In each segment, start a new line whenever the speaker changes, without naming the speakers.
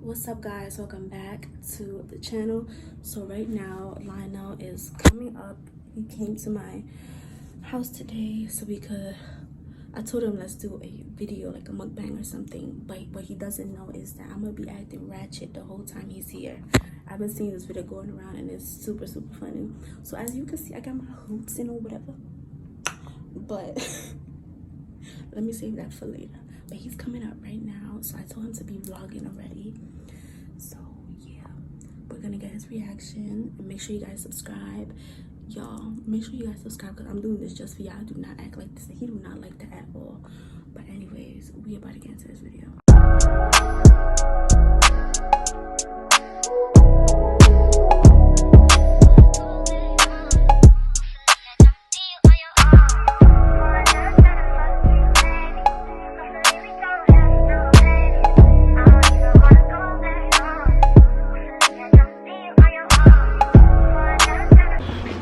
What's up, guys? Welcome back to the channel. So right now Lyenell is coming up. He came to my house today so we could, I told him let's do a video, like a mukbang or something, but what he doesn't know is that I'm gonna be acting Ratchet the whole time he's here. I've been seeing this video going around and it's super funny. So as you can see, I got my hoops in or whatever, but let me save that for later. But he's coming up right now, so I told him to be vlogging already. So yeah, we're gonna get his reaction and make sure you guys subscribe. Y'all, make sure you guys subscribe because I'm doing this just for y'all. Do not act like this. He do not like that at all. But anyways, we about to get into this video.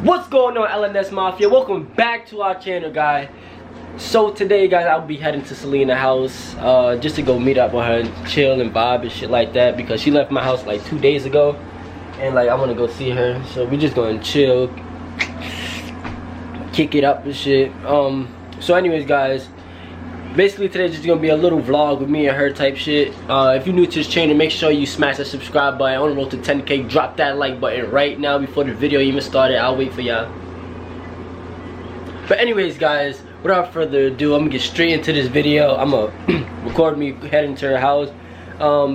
What's going on, LNS Mafia? Welcome back to our channel, guys. So today, guys, I'll be heading to Selena's house just to go meet up with her and chill and vibe and shit like that, because she left my house like 2 days ago and like I want to go see her. So we just gonna chill, kick it up and shit. So anyways, guys, basically today's just gonna be a little vlog with me and her type shit. If you're new to this channel, make sure you smash that subscribe button. On the road to 10K, drop that like button right now before the video even started. I'll wait for y'all. But anyways, guys, without further ado, I'm gonna get straight into this video. I'm gonna record me heading to her house.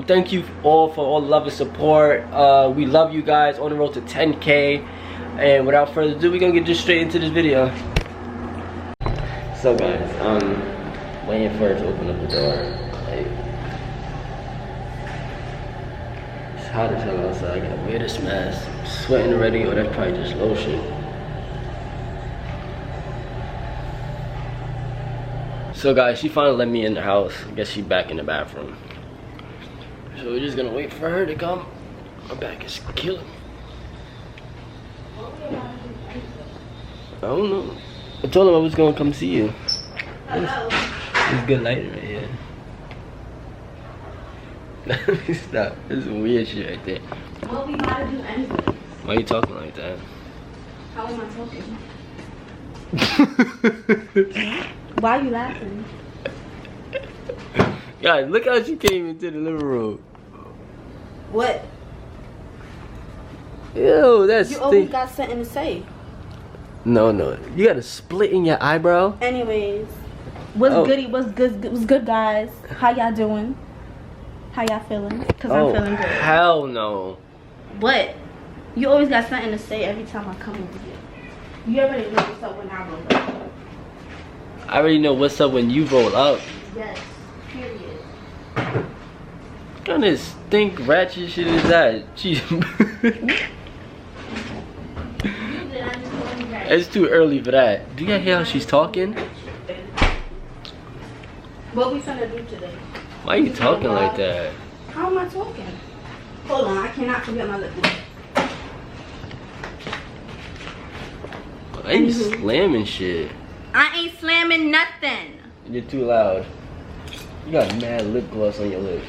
Thank you all for all the love and support. We love you guys. On the road to 10K. And without further ado, we're gonna get just straight into this video. So guys, waiting for her to open up the door. Like, it's hot as hell outside. I got weirdest mask. I'm sweating already, or that's probably just lotion. So guys, she finally let me in the house. I guess she's back in the bathroom. So we're just gonna wait for her to come. My back is killing me. I don't know. I told him I was gonna come see you. It's good lighting right here. Stop. This is weird shit right there.
What we gotta do anyway?
Why are you talking like that?
How am I talking? Why are you laughing?
Guys, look how she came into the living room.
What?
Ew, that's
You always got something to say.
No. You got a split in your eyebrow?
Anyways, what's goody? What's good, guys? How y'all doing? How y'all feeling? Cause I'm feeling good.
Hell no.
What? You always got something to say every time I come over here. You already know what's up when I roll up.
I already know what's up when you roll up.
Yes. Period.
What kind of stink ratchet shit is that? Jeez. It's too early for that. Do you hear how she's talking?
What we finna do today?
Why are you talking like that?
How am I talking? Hold on, I cannot forget my lip gloss.
Why are you slamming shit?
I ain't slamming nothing.
You're too loud. You got mad lip gloss on your lips.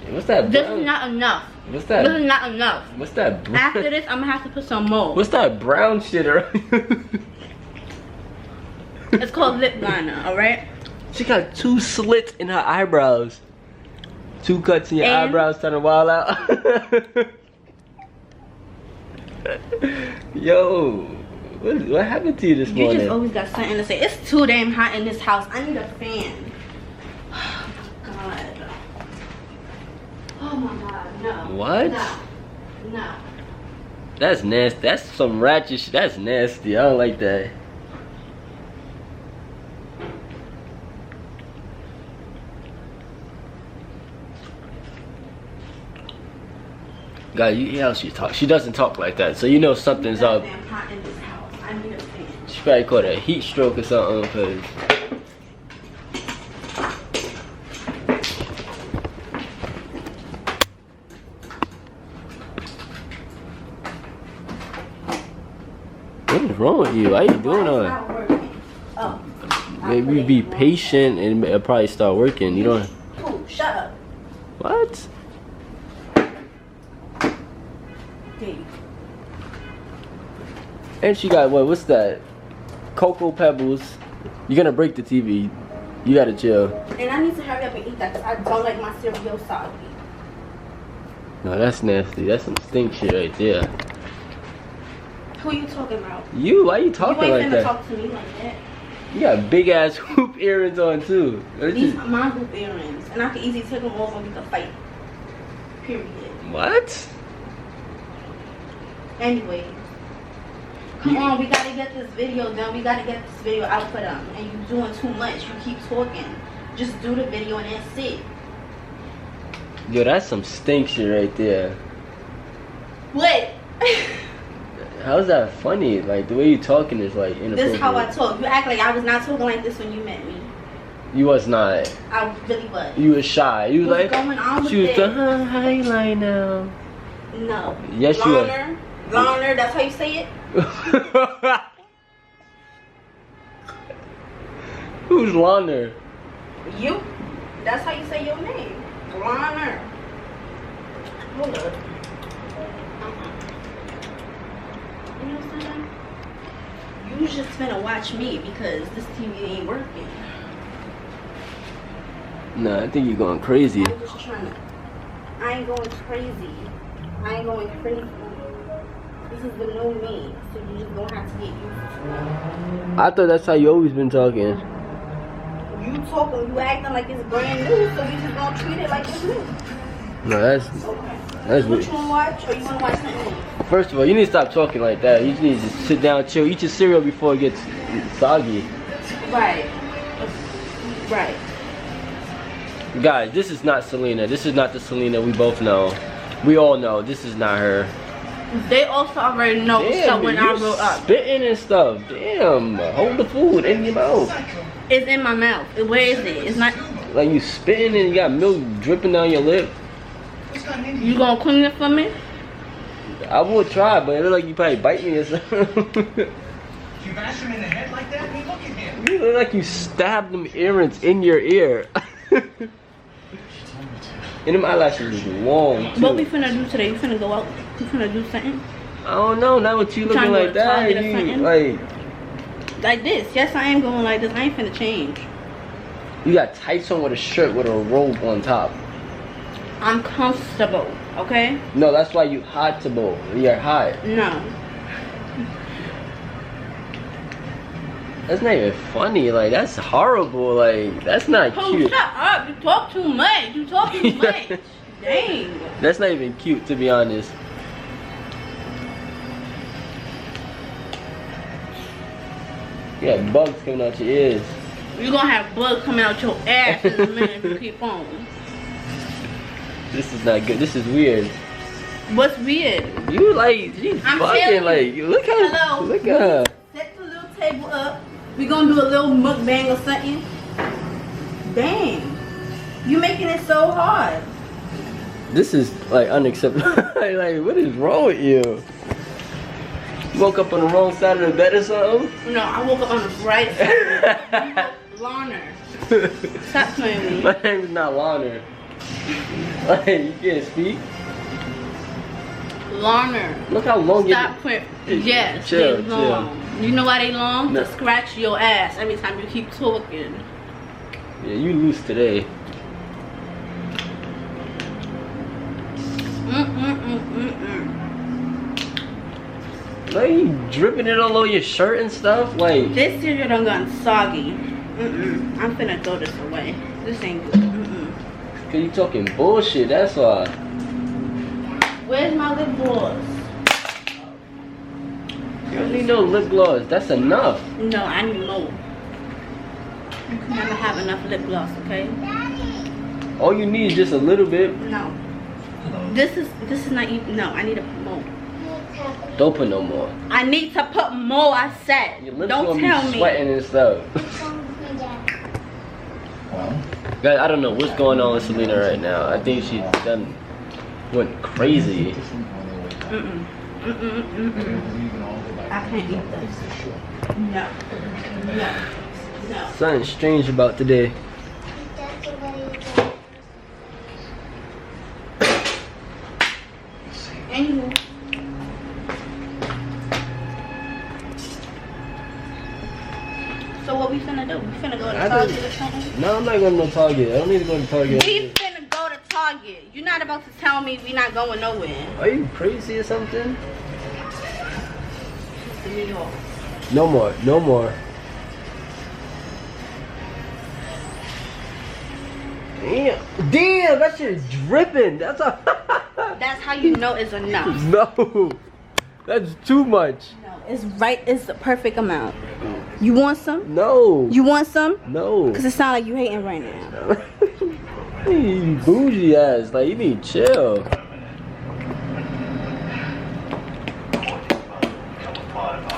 What's that brown?
This is not enough.
What's that?
This is not enough.
What's that brown?
After this, I'm gonna have to put some more.
What's that brown shit around?
It's called lip liner, alright?
She got 2 slits in her eyebrows. 2 cuts in your eyebrows trying to wild out. Yo, what happened to you this morning?
You just always got something to say. It's too damn hot in this house. I need a fan. Oh my god. Oh my god, no.
What?
No.
That's nasty. That's some ratchet shit. That's nasty. I don't like that. Guys, you hear how she talks? She doesn't talk like that, so you know something's up.
Damn hot in this house. I need a fan.
She probably caught a heat stroke or something, cause what is wrong with you? Why are you doing all that?
Oh.
Maybe be patient and it'll probably start working. You don't.
Ooh, shut up.
What?
day.
And she got what's that? Cocoa Pebbles. You're gonna break the TV. You gotta chill.
And I need to hurry up and eat that because I don't like my cereal soggy.
No, that's nasty. That's some stink shit right there.
Who you talking about?
You? Why you talking like that?
You ain't finna talk to me like that.
You got big ass hoop earrings on too.
These are my hoop earrings. And I can easily take them off and we can fight. Period.
What?
Anyway. Come on, we gotta get this video done. We gotta get this video out for them. And you doing too much. You keep talking. Just do the video and that's it.
Yo, that's some stink shit right there.
What?
How's that funny? Like, the way you talking is like inappropriate.
This is how I talk. You act like I was not talking like this when you met me.
You was not.
I really was.
You was shy. You was
What's
like,
going on with
she was
this?
the hi Lyenell.
No.
Yes, you was.
Lyenell, that's how you say it?
Who's Lyenell?
You. That's how you say your name. Lyenell. Hold up. You know what I'm saying? You just finna watch me because this TV ain't working.
Nah, I think you're going crazy.
I'm just trying to. I ain't going crazy. I ain't going crazy. This is the new me, so you just gonna have to get used to it.
I thought that's how you always been talking.
You talking, you acting like it's brand new, so we just gonna treat it like it's new.
No, that's
Okay.
that's
What
weird.
you wanna watch, or you wanna watch something else?
First of all, you need to stop talking like that. You just need to sit down, chill, eat your cereal before it gets soggy.
Right. Right.
Guys, this is not Selena. This is not the Selena we both know. We all know this is not her.
They also already know so when I grew up.
Spitting and stuff. Damn, hold the food in your mouth.
It's in my mouth. Where is it? It's not.
Like you spitting and you got milk dripping down your lip.
You gonna clean it for me?
I would try, but it look like you probably bite me or something.
You bash him in the head like that? I mean, look at him.
You look like you stabbed them earrings in your ear. And them eyelashes is long too.
What we finna do today? You finna go out? You finna do something?
I don't know, not with you looking
trying to
like
go to Target or
that.
something?
You,
Like this? Yes, I am going like this. I ain't finna change.
you got tights on with a shirt with a robe on top.
I'm comfortable. Okay?
No, that's why you hot-table. You're hot.
No.
That's not even funny. Like, that's horrible. Like, that's not
Oh,
cute.
shut up. You talk too much. You talk too much. Dang.
That's not even cute, to be honest. You got bugs coming out your ears.
You're gonna have bugs coming out your ass in a minute if you keep on.
This is not good. This is weird.
What's weird?
You like, she's
I'm
fucking
telling
like,
you.
look at
Hello.
look at her.
Set the little table up. We gonna do a little mukbang or something. Dang. You making it so hard.
This is like unacceptable. Like, what is wrong with you? Woke up on the wrong side of the bed or something?
No, I woke up on the right side. Lyenell. Stop playing with me.
My name is not Lyenell. Like, you can't speak.
Lyenell.
Look how long
Stop playing. Yes,
Chill,
they long. You know why they long?
No.
To scratch your ass every time you keep talking.
Yeah, you loose today. Like, you dripping it all over your shirt and stuff? Like,
This cereal done gone soggy. I'm finna throw this away. This ain't good.
cause you talking bullshit, that's why.
Where's my lip gloss?
You don't need no lip gloss, that's enough.
No, I need more. You can never have enough lip gloss, okay?
All you need is just a little bit.
No. This is not even. No, I need to put more.
Don't put no more.
I need to put more. I said.
Your lips
Don't
gonna
tell
be
me.
sweating and stuff. Guys, I don't know what's going on with Selena right now. I think she went crazy.
I can't eat this. No. No. No.
Something strange about today.
Anywho, finna do? We finna go to Target or something?
No, I'm not going to no Target. I don't need to go to Target.
We finna go to Target. You're not about to tell me we not going nowhere.
Are you crazy or something?
To New York.
No more. No more. Damn, that shit is dripping. That's a.
That's how you know it's enough.
No, that's too much.
No, it's right. It's the perfect amount. You want some?
No.
You want some?
No.
Cause it sounds like you hating right now.
You bougie ass. Like you need to chill.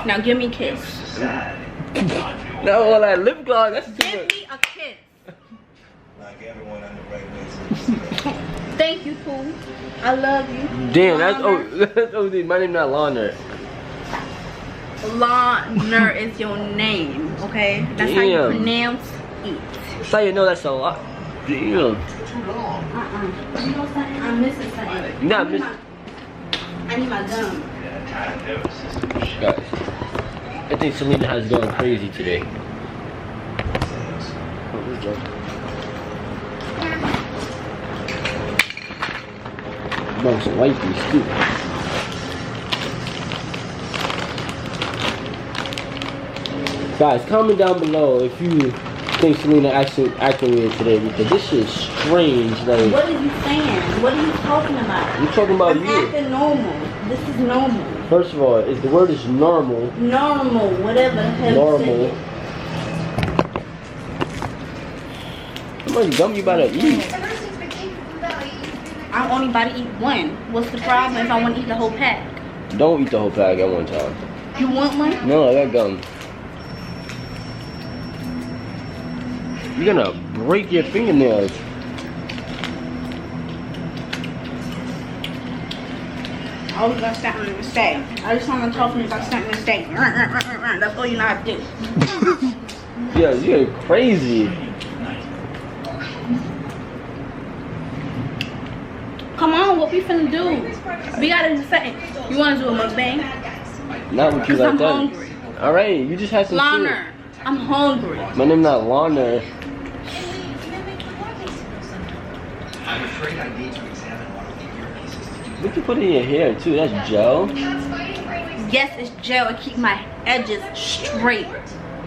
Now give me a kiss.
No, all that lip gloss. That's too
Give
much.
me a kiss.
Like everyone on the right way.
Thank you, Pooh. I love you.
Damn,
Lawner.
that's OD. My name not Lawner.
Lawner is your name, okay? That's how you pronounce it.
That's how you know that's a lot. Damn.
You know something? I'm missing something.
You're not missing.
I need my gum.
Guys, I think Selena has gone crazy today. Bunch of whiteys too. Guys, comment down below if you think Selena acting weird today, because this shit is strange. Like,
What are you saying? What are you talking about?
I'm talking about
I'm
you.
acting normal. This is normal.
First of all, the word is normal.
Normal, whatever the hell
Normal.
you say.
How much gum you about to eat?
I'm only about to eat one. What's the problem if I want to eat the whole pack?
Don't eat the whole pack at one time.
You want one?
No, I got gum. You're gonna break your fingernails.
I was got something to say. I just want to talk to me about something to say. That's all you know how to do.
Yeah, you're crazy.
Come on, what we finna do? We gotta do something. You wanna do a mukbang?
Not with you
Cause
like
I'm
that.
hungry.
Alright, you just had some
Lawner, I'm hungry.
food. My name not Lawner.
I'm afraid I need to examine one of the earpieces.
You can put it in your hair too, that's gel.
Yes, it's gel. It keep my edges straight.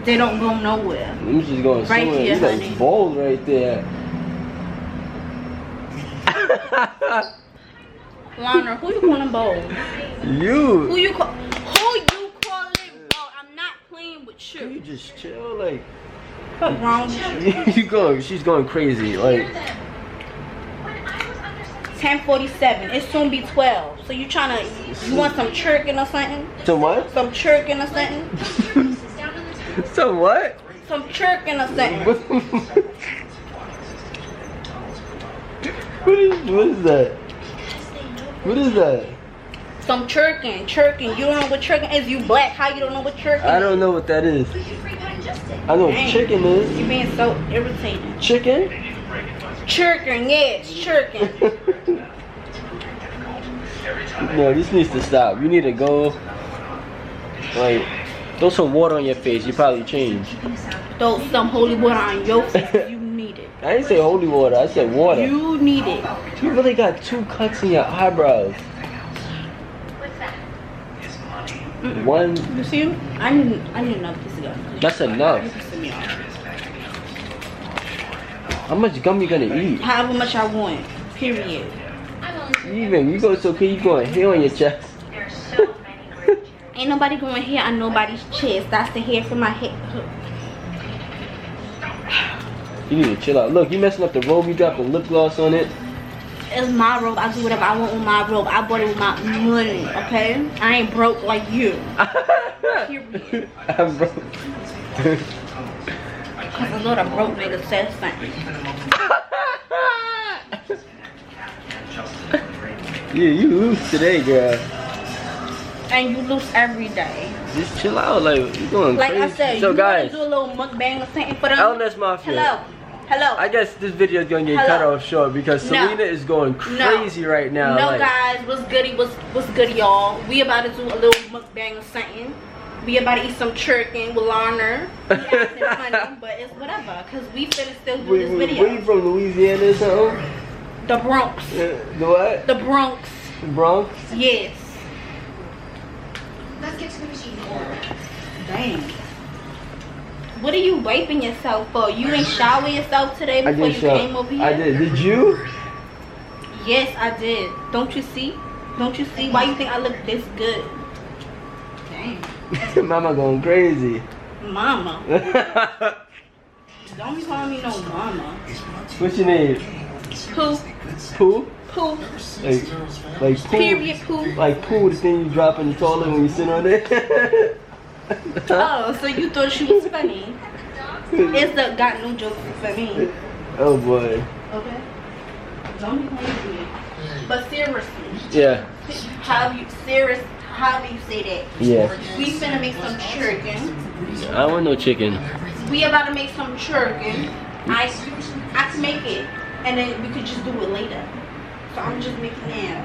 They don't go nowhere.
I'm just going
Right
somewhere.
here,
You got
honey.
bold right there.
Lawner, who you calling bold?
You.
Who you calling bold? I'm not playing with
You
you.
just chill, like.
What's wrong with you?
She's going crazy, like.
10:47. It soon be 12. So you want some chirking or something?
Some what?
Some chirking or something?
Some what?
Some chirking or something?
What is that? What is that?
Some chirking. You don't know what chirking is? You black. How you don't know what chirking is?
I don't know what that is. I know what
Dang.
chicken is.
You being so irritating.
Chicken?
Chirking, yes, chirking.
No, this needs to stop. You need to go, like, throw some water on your face. You probably change.
Throw some holy water on your face. You need it.
I didn't say holy water. I said water.
You need it.
You really got 2 cuts in your eyebrows. One.
You see? I need another piece of gum.
That's enough. How much gum you gonna eat?
However much I want. Period.
Even you go so okay, you going hair on your chest.
Ain't nobody going hair on nobody's chest. That's the hair from my head.
You need to chill out. Look, you messing up the robe. You dropped the lip gloss on it.
It's my robe. I do whatever I want with my robe. I bought it with my money, okay? I ain't broke like you. Period.
I'm broke.
Cause a lot of broke niggas says something.
Yeah, you lose today, girl.
And you lose every day.
Just chill out, like you going
Like
crazy.
I said,
So
you
guys,
wanna do a little mukbang or something for them?
LNS Mafia.
Hello.
I guess this video is gonna get cut off short because
No.
Selena is going crazy right now.
No,
like,
guys, what's goody, y'all? We about to do a little mukbang or something. We about to eat some chicken with Larner. He acting funny, but it's whatever, cause we finna still do this video.
Where you from, Louisiana or something?
The Bronx.
The what?
The Bronx.
The Bronx?
Yes.
Let's get to the machine.
Dang. What are you wiping yourself for? You ain't shower yourself today before you came over here?
I did. Did you?
Yes, I did. Don't you see? Don't you see? Why you think I look this good? Dang.
Mama going crazy.
Mama. Don't be calling me no mama.
What's your name?
Pooh.
Pooh?
Pooh.
Like poo.
Period poo.
Like poo, the thing you drop in the toilet when you sit on it.
Oh, so you thought she was funny? It's the got no jokes for me.
Oh boy.
Okay. Don't be crazy. But seriously.
Yeah.
How do you say that?
Yeah.
We finna make some chicken.
I don't want no chicken.
We about to make some chicken. I can make it, and then we could just do it later. So I'm just making it now.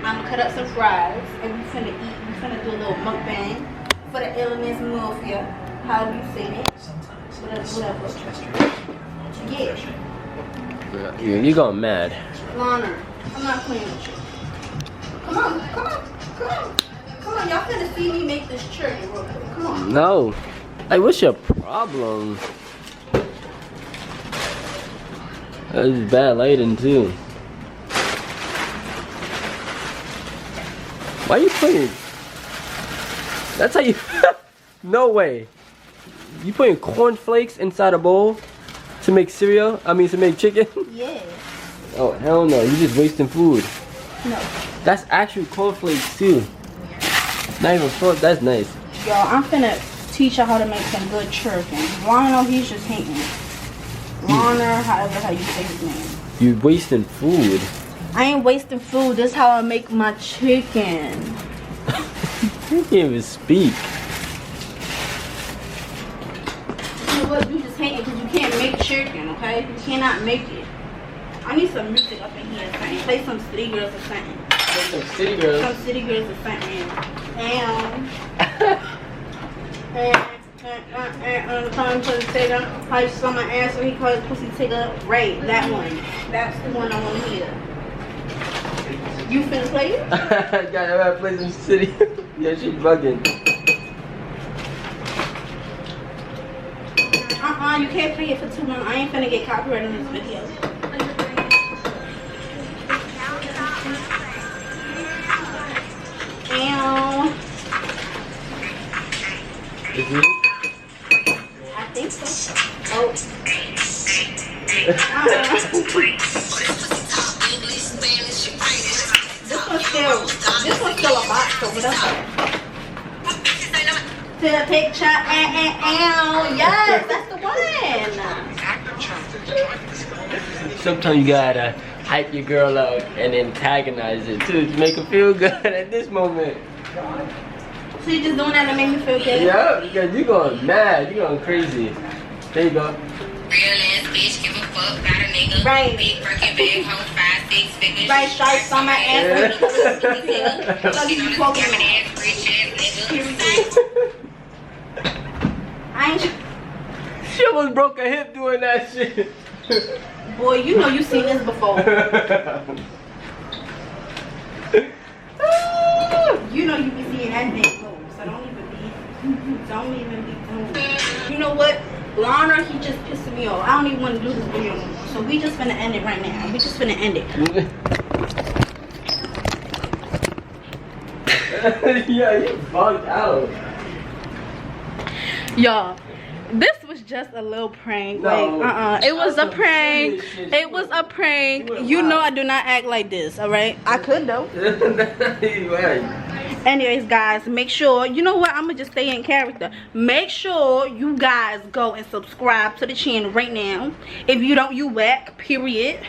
I'm gonna cut up some fries, and we finna eat. We finna do a little mukbang for the illness mafia. How do you say that? Whatever. Yeah.
You going mad.
Lana, I'm not playing with you. Come on. Come on, y'all finna see me make this chicken real quick. Come on.
No. Like, what's your problem? That's bad lighting too. Why you putting? That's how you. No way. You putting cornflakes inside a bowl to make cereal? I mean, to make chicken?
Yeah.
Oh hell no! You just wasting food.
No.
That's actual cornflakes too. Not even salt. That's nice.
Yo, I'm finna teach her how to make some good chicken. Lionel, he's just hating. Lionel, how you say his name.
You wasting food.
I ain't wasting food. This is how I make my chicken.
You can't even speak.
You know what? You just hating because you can't make chicken, okay? You cannot make it. I need some music up in here or something. Play some City Girls or something.
Some city girls.
Some City Girls or something. And time to take up, how you saw my ass when he called his pussy take up. Right, that one. That's the one I want to hear. You finna play it?
Gotta play some city. Yeah, she bugging.
You can't play it for too long. I ain't finna get copyrighted on this video.
Is it?
I think so. Oh. This one's still a box, so whatever. To a picture, yes, that's the one.
Sometimes you gotta hype your girl up and antagonize it too to make her feel good at this moment.
So you just doing that to make me feel good?
Yeah, because you going mad, you going crazy. There you go.
Real ass bitch, give a fuck, got a nigga.
Right.
Big Birkin bag, hold 5, 6 figures.
Right, stripes on my ass.
Fucking on a scamming ass, rich ass nigga.
I ain't.
She almost broke her hip doing that shit.
Boy, you know you seen this before. You know you be seeing that thing move, so don't even be doing. You know what? Lana, he just pissing me off. I don't even want to do this video anymore. So we just finna end it right now. We just finna end it.
Yeah, you bugged out.
Y'all, this was just a little prank.
No.
Like, it was a prank. It was a prank. You know I do not act like this, alright? I could though.
Right.
Anyways, guys, make sure, you know what, I'm gonna just stay in character. Make sure you guys go and subscribe to the channel right now. If you don't, you whack, period.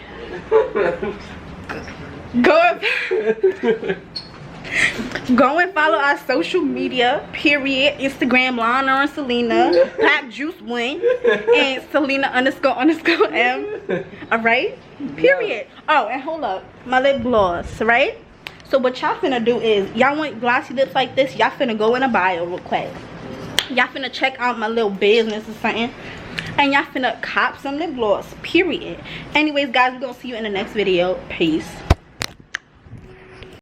Go and follow our social media, period. Instagram, Lana and Selena, Pop Juice 1, and Selena__M. Alright? Period. Oh, and hold up. My lip gloss, right?
So what y'all finna do is, y'all want glossy lips like this, y'all finna go in a bio real quick. Y'all finna check out my little business or something, and y'all finna cop some lip gloss, period. Anyways guys, we're gonna see you in the next video. Peace.